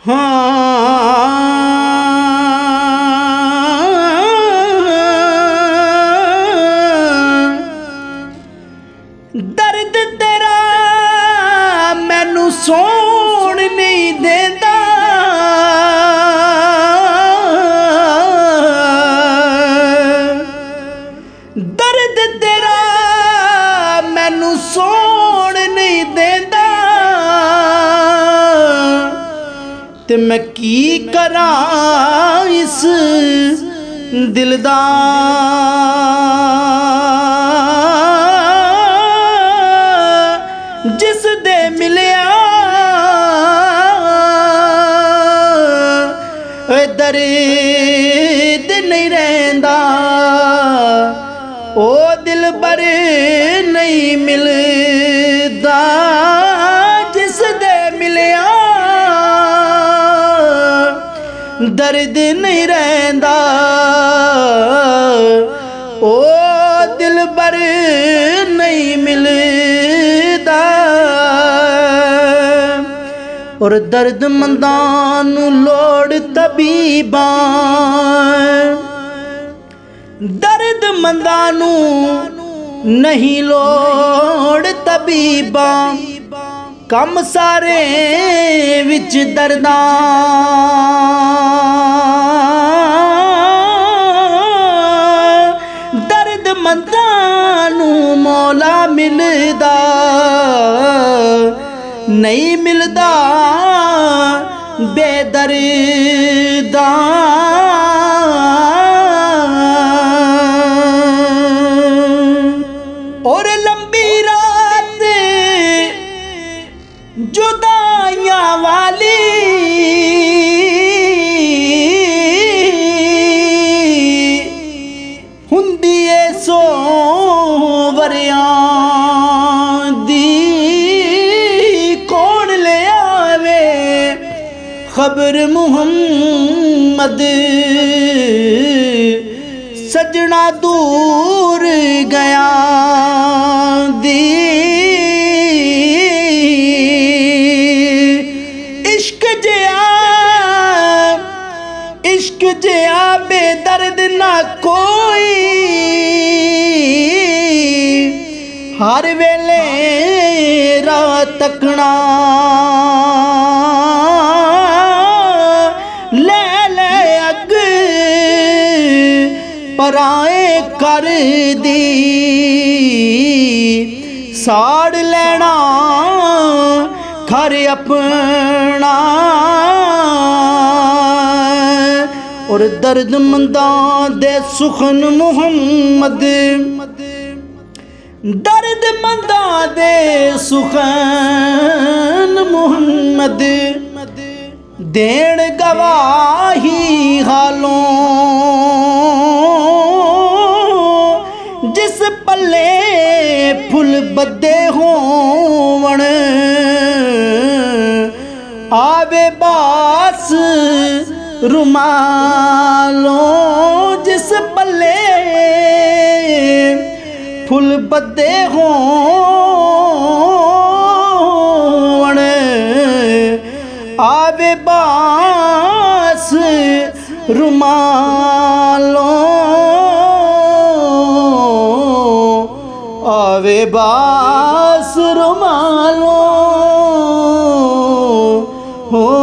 दर्द तेरा मैनू सौण नहीं देंदा, दर्द तेरा मैनू सौण नहीं देंदा, ते मैं की करां इस दिल दा। जिस दे मिलिया दर्द नहीं रहिंदा, ओ दिल बर नहीं मिलदा। जिस दे मिलिया दर्द नहीं रहिंदा, ओ दिल बर नहीं मिलदा। और दर्द मंदां नू लोड़ तबीबां, दर्द मंदां नू नहीं लोड़ तबीबां। कम सारे विच दर्दां, दर्द मंदां नू मौला मिलदा नहीं मिलदा बेदर्दा। और लंबी रात जुदाइयां वाली, हुंदी ए सोवरियां दी। कौन ले आवे खबर मुहम्मद, सजना दूर गया दी। इश्क जिया बेदर्द ना कोई, हर वेले राह तकना ले ले अग पराए कर दी। साड़ लेना घर अपना, और दर्द मंदां दे सुखन मुहम्मद, दर्द मंदां दे सुखन मुहम्मद। देण गवाही हालों जिस पल्ले फुल बदे होवण, आवे बास रुमालों जिस पल्ले फुल बदे होवण, आवे बास रुमालों, आवे बास रुमालों हो।